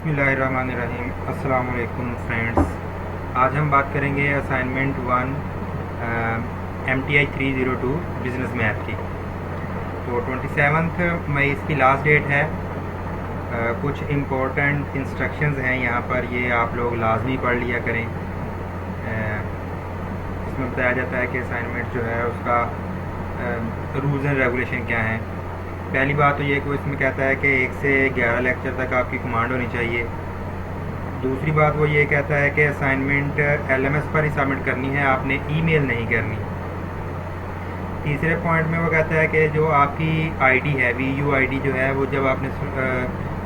बिस्मिल्लाहिर्रहमानिर्रहीम। अस्सलाम वालेकुम फ्रेंड्स। आज हम बात करेंगे असाइनमेंट 1 MTI 302 बिज़नेस मैथ की। तो 27 मई इसकी लास्ट डेट है। कुछ इम्पोर्टेंट इंस्ट्रक्शंस हैं यहाँ पर, ये आप लोग लाजमी पढ़ लिया करें। इसमें बताया जाता है कि असाइनमेंट जो है उसका रूल्स एंड रेगुलेशन क्या हैं। पहली बात तो ये कि इसमें कहता है कि 1 से 11 लेक्चर तक आपकी कमांड होनी चाहिए। दूसरी बात वो ये कहता है कि असाइनमेंट LMS पर ही सबमिट करनी है, आपने ईमेल नहीं करनी। तीसरे पॉइंट में वो कहता है कि जो आपकी आईडी है, VUID जो है, वो जब आपने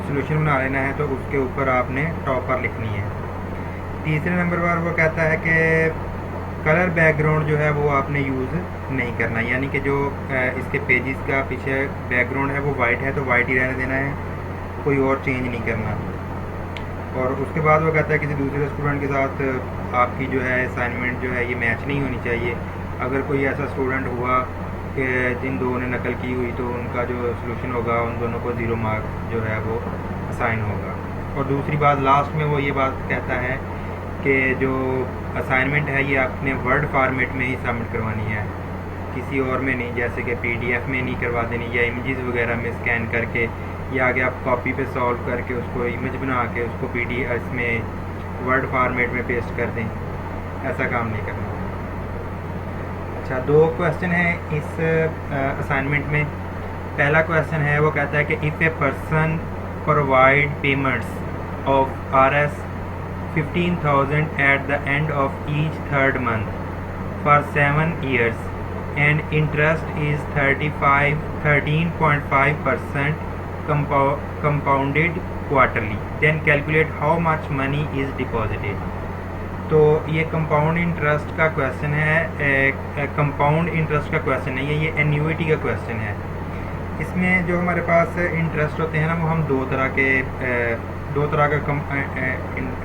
सोल्यूशन बना लेना है तो उसके ऊपर आपने टॉप पर लिखनी है। तीसरे नंबर पर वो कहता है कि कलर बैकग्राउंड जो है वो आपने यूज़ नहीं करना, यानी कि जो इसके पेजेस का पीछे बैकग्राउंड है वो वाइट है तो वाइट ही रहने देना है, कोई और चेंज नहीं करना। और उसके बाद वो कहता है किसी दूसरे स्टूडेंट के साथ आपकी जो है असाइनमेंट जो है ये मैच नहीं होनी चाहिए। अगर कोई ऐसा स्टूडेंट हुआ कि जिन दो ने नकल की हुई तो उनका जो सोल्यूशन होगा उन दोनों को 0 मार्क जो है वो असाइन होगा। और दूसरी बात लास्ट में वो ये बात कहता है कि जो असाइनमेंट है ये आपने वर्ड फॉर्मेट में ही सबमिट करवानी है, किसी और में नहीं, जैसे कि PDF में नहीं करवा देनी या इमेजेस वगैरह में स्कैन करके या आगे आप कॉपी पे सॉल्व करके उसको इमेज बना के उसको PDF इसमें वर्ड फॉर्मेट में पेस्ट कर दें, ऐसा काम नहीं करना। अच्छा, 2 क्वेश्चन हैं इस असाइनमेंट में। पहला क्वेश्चन है वो कहता है कि if a person provide payments of RS 15,000 at the end of each third month for 7 years and interest is 13.5% compounded quarterly, then calculate how much money is deposited। तो ये कंपाउंड इंटरेस्ट का question है, compound interest का question है, ये annuity का question है। इसमें जो हमारे पास इंटरेस्ट होते हैं ना, वो हम दो तरह का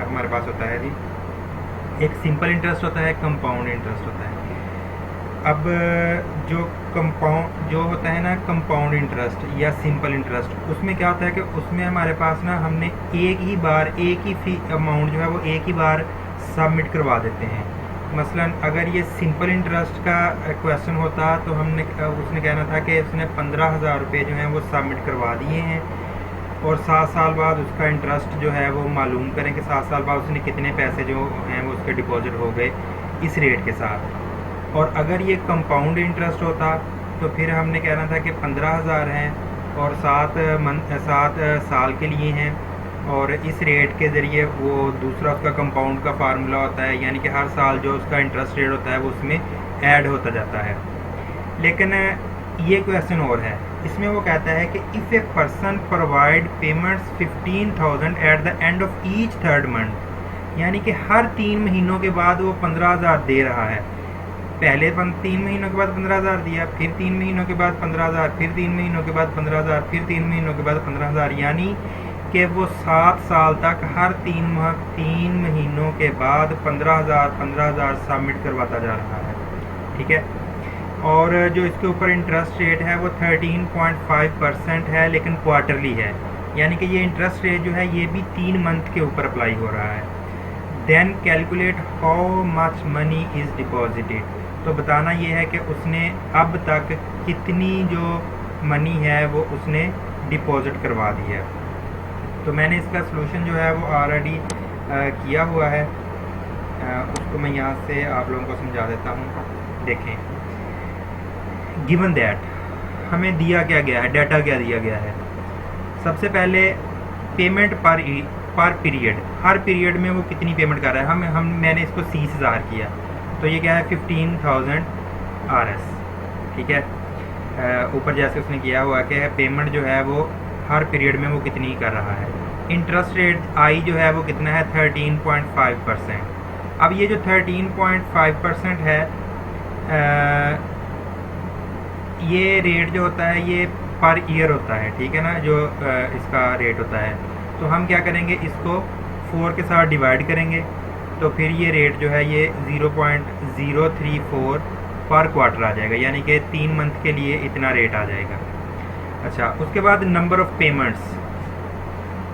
हमारे पास होता है जी। एक सिंपल इंटरेस्ट होता है, कंपाउंड इंटरेस्ट होता है। अब जो होता है ना कंपाउंड इंटरेस्ट या सिंपल इंटरेस्ट, उसमें क्या होता है कि उसमें हमारे पास ना हमने एक ही फी अमाउंट जो है वो एक ही बार सबमिट करवा देते हैं। मसलन अगर ये सिंपल इंटरेस्ट का क्वेश्चन होता तो उसने कहना था कि उसने 15,000 रुपये जो हैं वो सबमिट करवा दिए हैं और 7 साल बाद उसका इंटरेस्ट जो है वो मालूम करें कि 7 साल बाद उसने कितने पैसे जो हैं वो उसके डिपॉजिट हो गए इस रेट के साथ। और अगर ये कंपाउंड इंटरेस्ट होता तो फिर हमने कहना था कि 15,000 हैं और 7 साल के लिए हैं और इस रेट के ज़रिए वो दूसरा उसका कंपाउंड का फार्मूला होता है, यानी कि हर साल जो उसका इंटरेस्ट रेट होता है वो उसमें ऐड होता जाता है। लेकिन ये क्वेश्चन और है, इसमें वो कहता है कि if a person provide payments 15,000 at the end of each third month, यानी कि हर 3 महीनों के बाद वो 15,000 दे रहा है। पहले 3 महीनों के बाद 15,000 दिया, फिर 3 महीनों के बाद 15,000, फिर 3 महीनों के बाद 15,000, फिर 3 महीनों के बाद 15,000, यानी कि वो 7 साल तक हर 3 महीनों के बाद 15,000 सबमिट करवाता जा रहा है। ठीक है। और जो इसके ऊपर इंटरेस्ट रेट है वो 13.5% है, लेकिन क्वार्टरली है, यानी कि ये इंटरेस्ट रेट जो है ये भी 3 मंथ के ऊपर अप्लाई हो रहा है। Then calculate how much money is deposited, तो बताना ये है कि उसने अब तक कितनी जो मनी है वो उसने डिपॉजिट करवा दी है। तो मैंने इसका सलूशन जो है वो ऑलरेडी किया हुआ है, उसको मैं यहाँ से आप लोगों को समझा देता हूँ। देखें, गिवन दैट हमें दिया क्या गया है, डाटा क्या दिया गया है। सबसे पहले पेमेंट पर पीरियड, हर पीरियड में वो कितनी पेमेंट कर रहा है। मैंने इसको C से ज़ाहिर किया, तो ये क्या है 15,000 RS। ठीक है। ऊपर जैसे उसने किया हुआ कि पेमेंट जो है वो हर पीरियड में वो कितनी कर रहा है। इंटरेस्ट रेट I जो है वो कितना है 13.5%। अब ये जो 13.5% है, ये रेट जो होता है ये पर ईयर होता है, ठीक है ना, जो इसका रेट होता है। तो हम क्या करेंगे, इसको 4 के साथ डिवाइड करेंगे तो फिर ये रेट जो है ये 0.034 पर क्वार्टर आ जाएगा, यानी कि 3 मंथ के लिए इतना रेट आ जाएगा। अच्छा, उसके बाद नंबर ऑफ़ पेमेंट्स,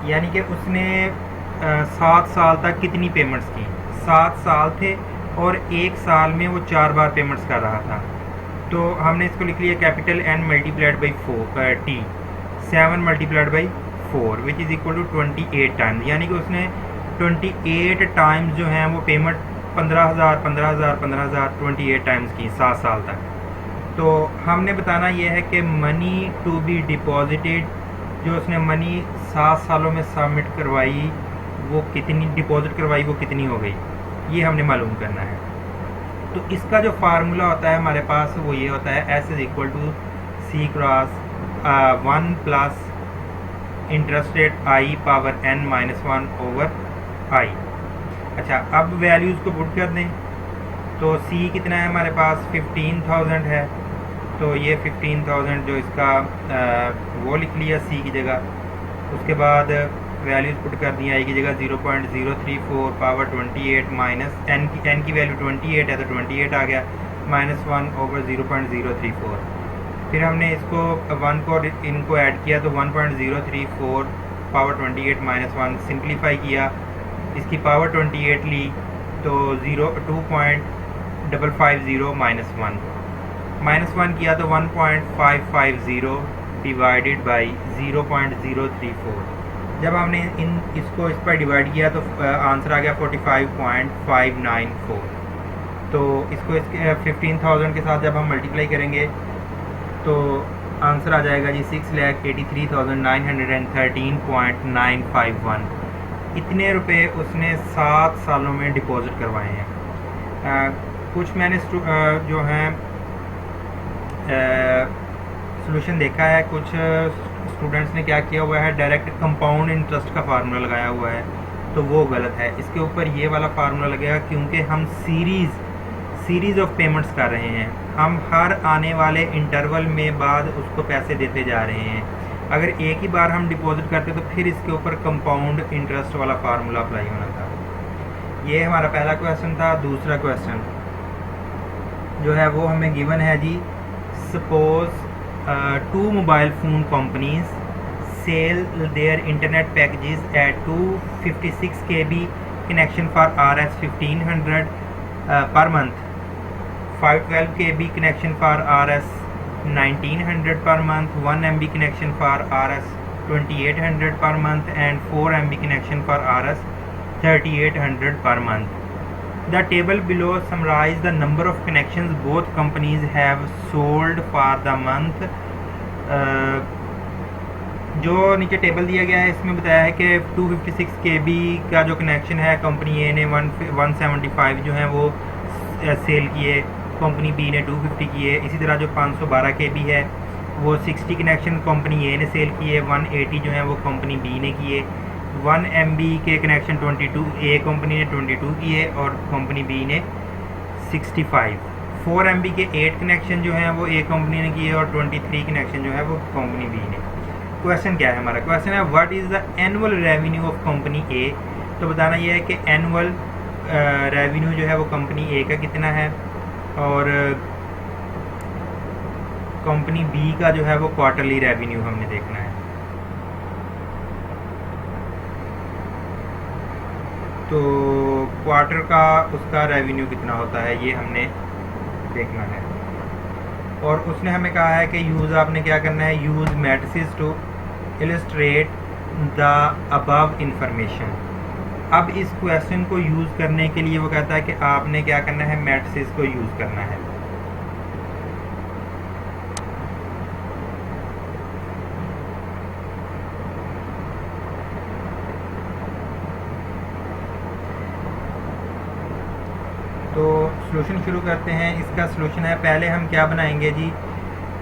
यानी कि उसने 7 साल तक कितनी पेमेंट्स की। 7 साल थे और 1 साल में वो 4 बार पेमेंट्स कर रहा था। तो हमने इसको लिख लिया capital N multiplied by 4 T 7 multiplied by 4 which is equal to 28 times, यानी कि उसने 28 टाइम्स जो हैं वो पेमेंट 15,000 15,000 15,000 28 टाइम्स की 7 साल तक। तो हमने बताना ये है कि मनी टू बी डिपॉजिटेड, जो उसने मनी 7 सालों में सबमिट करवाई वो कितनी डिपॉजिट करवाई, वो कितनी हो गई, ये हमने मालूम करना है। तो इसका जो फार्मूला होता है हमारे पास वो ये होता है S is equal to C cross 1 plus interest rate I power N minus 1 over I। अच्छा, अब वैल्यूज़ को पुट कर दें तो C कितना है हमारे पास 15,000 है, तो ये 15,000 जो इसका वो लिख लिया C की जगह। उसके बाद वैल्यूज़ पुट कर दी I की जगह 0.034 पावर 28 माइनस N की वैल्यू 28 है तो 28 आ गया माइनस 1 ओवर 0.034। फिर हमने इसको 1 को इनको ऐड किया तो 1.034 पावर 28 माइनस 1 सिंप्लीफाई किया, इसकी पावर 28 ली तो 2.550 माइनस 1 किया तो 1.550 डिवाइडेड बाई 0.034। जब हमने इसको इस पर डिवाइड किया तो आंसर आ गया 45.594। तो इसको इसके 15,000 के साथ जब हम मल्टीप्लाई करेंगे तो आंसर आ जाएगा जी 6,83,913.951। इतने रुपए उसने 7 सालों में डिपॉजिट करवाए हैं। कुछ मैंने जो हैं सॉल्यूशन देखा है, कुछ स्टूडेंट्स ने क्या किया हुआ है, डायरेक्ट कंपाउंड इंटरेस्ट का फार्मूला लगाया हुआ है, तो वो गलत है। इसके ऊपर ये वाला फार्मूला लगेगा क्योंकि हम सीरीज़ ऑफ पेमेंट्स कर रहे हैं, हम हर आने वाले इंटरवल में बाद उसको पैसे देते जा रहे हैं। अगर एक ही बार हम डिपॉजिट करते तो फिर इसके ऊपर कंपाउंड इंटरेस्ट वाला फार्मूला अप्लाई होना था। ये हमारा पहला क्वेश्चन था। दूसरा क्वेश्चन जो है वो हमें गिवन है जी, suppose 2 mobile phone companies sell their internet packages at 256 KB connection for Rs 1500 पर month, 512 KB connection for Rs 1900 per month, 1 MB connection for Rs 2800 per month and 4 MB connection for Rs 3800 per month. The table below summarize the number of connections both companies have sold for the month. जो नीचे table दिया गया है इसमें बताया है कि 256 KB का जो कनेक्शन है कंपनी ए ने 175 जो है वो सेल किए, कंपनी बी ने 250 किए। इसी तरह जो 512 KB है वो 60 कनेक्शन कंपनी ए ने सेल किए, 180 जो है वो कंपनी बी ने किए। 1 MB के कनेक्शन 22 ए कंपनी ने 22 किए और कंपनी बी ने 65। 4 MB के 8 कनेक्शन जो हैं वो ए कंपनी ने किए और 23 कनेक्शन जो है वो कंपनी बी ने। क्वेश्चन क्या है हमारा? क्वेश्चन है what is the annual revenue of company A. तो बताना यह है कि एनुअल रेवेन्यू जो है वो कंपनी ए का कितना है और कंपनी बी का जो है वो क्वार्टरली रेवेन्यू हमने देखना है। तो क्वार्टर का उसका रेवेन्यू कितना होता है ये हमने देखना है। और उसने हमें कहा है कि यूज़ आपने क्या करना है, use matrices to illustrate the above information. अब इस क्वेश्चन को यूज़ करने के लिए वो कहता है कि आपने क्या करना है, मैट्रिसेस को यूज़ करना है। तो सॉल्यूशन शुरू करते हैं। इसका सॉल्यूशन है, पहले हम क्या बनाएंगे जी।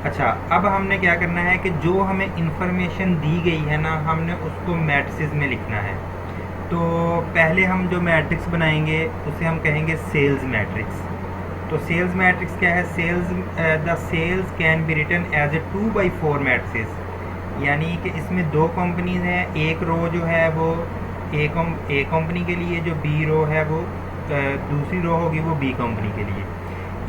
अच्छा, अब हमने क्या करना है कि जो हमें इंफॉर्मेशन दी गई है ना, हमने उसको मैट्रिसेस में लिखना है। तो पहले हम जो मैट्रिक्स बनाएंगे उसे हम कहेंगे सेल्स मैट्रिक्स। तो सेल्स मैट्रिक्स क्या है, the sales can be written as a 2/4 matrices, यानी कि इसमें 2 कंपनीज हैं। एक रो जो है वो ए कंपनी के लिए, जो बी रो है वो दूसरी रो होगी वो बी कंपनी के लिए।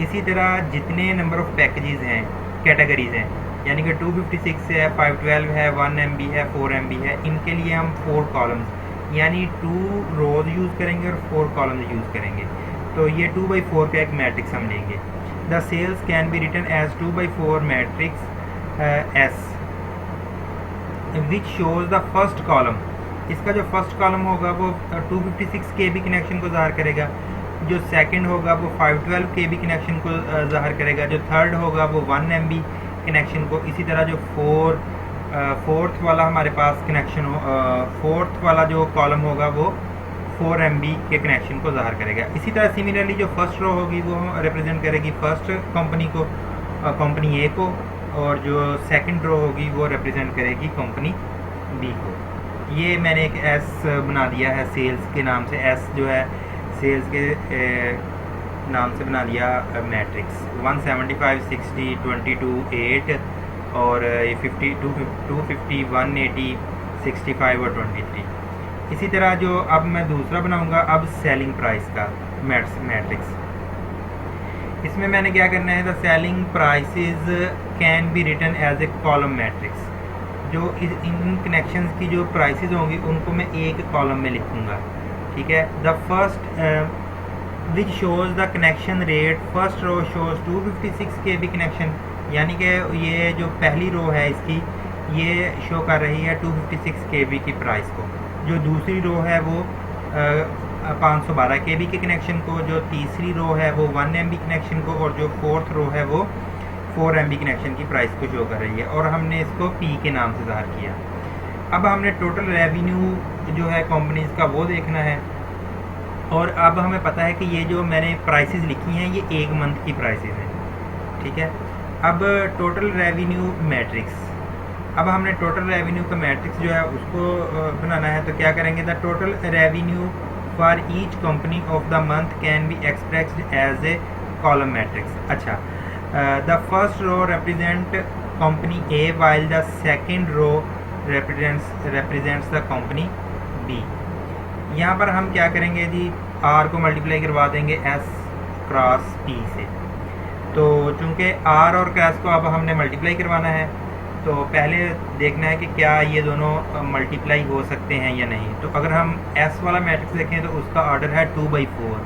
इसी तरह जितने नंबर ऑफ पैकेजेस हैं, कैटेगरीज हैं, यानी कि 256 है, 512 है, 1 MB है, 4 MB है, इनके लिए हम 4 कॉलम्स यानी 2 रोज यूज़ करेंगे और 4 कॉलम्स यूज़ करेंगे। तो ये 2/4 का एक मैट्रिक्स हम लेंगे। The sales can be written as 2/4 matrix as which shows the first column. इसका जो फर्स्ट कॉलम होगा वो 256 KB कनेक्शन को ज़ाहिर करेगा, जो सेकंड होगा वो 512 KB कनेक्शन को ज़ाहिर करेगा, जो थर्ड होगा वो 1 MB कनेक्शन को, इसी तरह जो फोर्थ वाला हमारे पास कनेक्शन फोर्थ वाला जो कॉलम होगा वो 4 MB के कनेक्शन को ज़ाहिर करेगा। इसी तरह सिमिलरली जो फर्स्ट रो होगी वो रिप्रेजेंट करेगी फर्स्ट कंपनी को, कंपनी ए को, और जो सेकंड रो होगी वो रिप्रेजेंट करेगी कंपनी बी को। ये मैंने एक एस बना दिया है सेल्स के नाम से, एस जो है सेल्स के नाम से बना दिया मैट्रिक्स 175, 60, 22, 8 और 50, 250, 180, 65 और 23। इसी तरह जो अब मैं दूसरा बनाऊंगा अब सेलिंग प्राइस का मैट्रिक्स। इसमें मैंने क्या करना है, the selling prices can be written as a column matrix. जो इन कनेक्शंस की जो प्राइसेस होंगी उनको मैं एक कॉलम में लिखूंगा, ठीक है। The first which shows the connection rate, first row shows 256 KB connection, यानी कि ये जो पहली रो है इसकी ये शो कर रही है 256 KB की प्राइस को। जो दूसरी रो है वो 512 KB के कनेक्शन को, जो तीसरी रो है वो 1 MB कनेक्शन को, और जो फोर्थ रो है वो 4 MB कनेक्शन की प्राइस को शो कर रही है, और हमने इसको P के नाम से ज़ाहिर किया। अब हमने टोटल रेवेन्यू जो है कंपनीज का वो देखना है, और अब हमें पता है कि ये जो मैंने प्राइसेस लिखी हैं ये एक मंथ की प्राइसेस हैं, ठीक है। अब टोटल रेवेन्यू मैट्रिक्स, अब हमने टोटल रेवेन्यू का मैट्रिक्स जो है उसको बनाना है। तो क्या करेंगे, the total revenue for each company of the month can be expressed as a column matrix. अच्छा, the first row represent company A while the second row represents the company B. यहाँ पर हम क्या करेंगे जी, आर को multiply करवा देंगे S cross P से। तो चूंकि आर और क्रॉस को अब हमने मल्टीप्लाई करवाना है, तो पहले देखना है कि क्या ये दोनों मल्टीप्लाई हो सकते हैं या नहीं। तो अगर हम एस वाला मैट्रिक्स देखें तो उसका ऑर्डर है 2/4,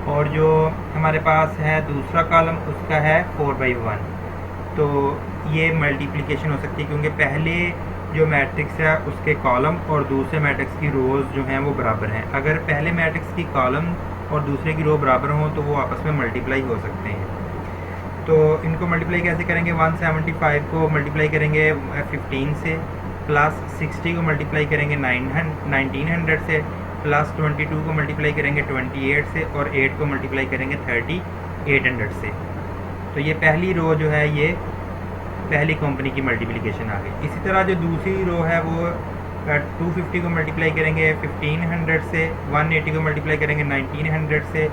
और जो हमारे पास है दूसरा कॉलम उसका है 4/1। तो ये मल्टीप्लिकेशन हो सकती है क्योंकि पहले जो मैट्रिक्स है उसके कॉलम और दूसरे मैट्रिक्स की रोज़ जो हैं वो बराबर हैं। अगर पहले मैट्रिक्स की कॉलम और दूसरे की रो बराबर हों तो वो आपस में मल्टीप्लाई हो सकते हैं। तो इनको मल्टीप्लाई कैसे करेंगे, 175 को मल्टीप्लाई करेंगे 15 से, प्लस 60 को मल्टीप्लाई करेंगे 1900 से, प्लस 22 को मल्टीप्लाई करेंगे 28 से, और 8 को मल्टीप्लाई करेंगे 3800 से। तो ये पहली रो जो है ये पहली कंपनी की मल्टीप्लिकेशन आ गई। इसी तरह जो दूसरी रो है वो 250 को मल्टीप्लाई करेंगे 1500 से, 180 को मल्टीप्लाई करेंगे 1900 से,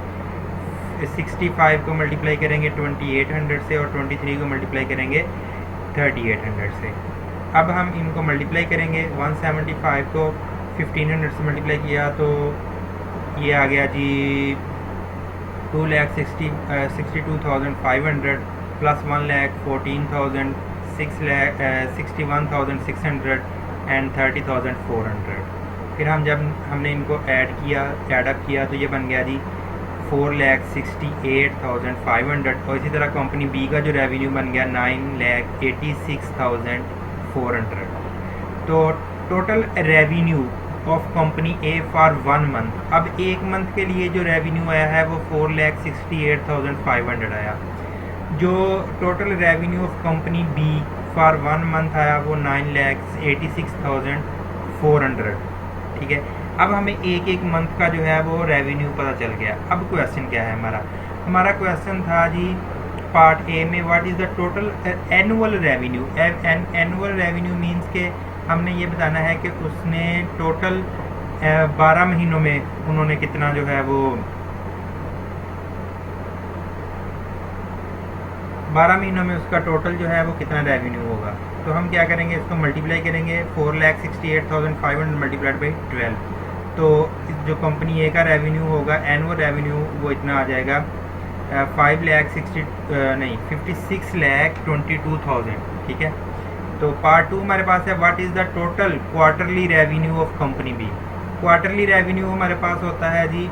65 को मल्टीप्लाई करेंगे 2800 से, और 23 को मल्टीप्लाई करेंगे 3800 से। अब हम इनको मल्टीप्लाई करेंगे, 175 को 1500 से मल्टीप्लाई किया तो ये आ गया जी 2,62,500 प्लस 1,14,000, 61,600 एंड 30,400। फिर हम जब हमने इनको ऐडअप किया तो ये बन गया जी 4,68,500, और इसी तरह कंपनी बी का जो रेवेन्यू बन गया 9,86,400। तो total revenue of company A for 1 month, अब एक मंथ के लिए जो रेवेन्यू आया है वो 4,68,500 आया। जो total revenue of company B for 1 month आया वो 9,86,400, ठीक है। अब हमें एक एक मंथ का जो है वो रेवेन्यू पता चल गया। अब क्वेश्चन क्या है हमारा क्वेश्चन था जी पार्ट ए में, what is the total annual revenue. Annual revenue means के हमने ये बताना है कि उसने टोटल 12 महीनों में उन्होंने कितना जो है वो 12 महीनों में उसका टोटल जो है वो कितना रेवेन्यू होगा। तो हम क्या करेंगे, इसको मल्टीप्लाई करेंगे 4,68,500 मल्टीप्लाइड बाई 12। तो जो कंपनी ए का रेवेन्यू होगा एनुअल रेवेन्यू वो इतना आ जाएगा 56,22,000, ठीक है। तो पार्ट 2 हमारे पास है what is the total quarterly revenue of company B. Quarterly revenue हमारे पास होता है जी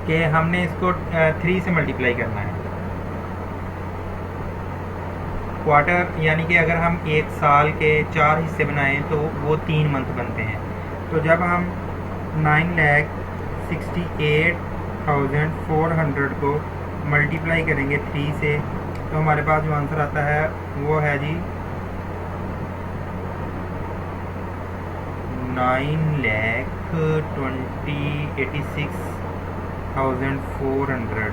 कि हमने इसको 3 से मल्टीप्लाई करना है। क्वार्टर यानी कि अगर हम एक साल के 4 हिस्से बनाएं तो वो 3 मंथ बनते हैं। तो जब हम 9,68,400 को मल्टीप्लाई करेंगे 3 से तो हमारे पास जो आंसर आता है वो है जी 9,20,86,400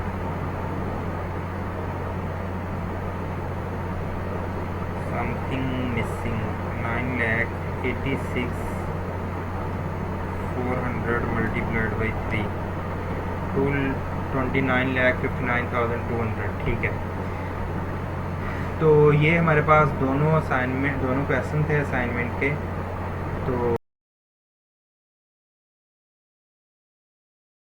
something missing 9,86,400 multiplied by 3 कुल 29,59,200। ठीक है, तो ये हमारे पास दोनों क्वेश्चन थे असाइनमेंट के। तो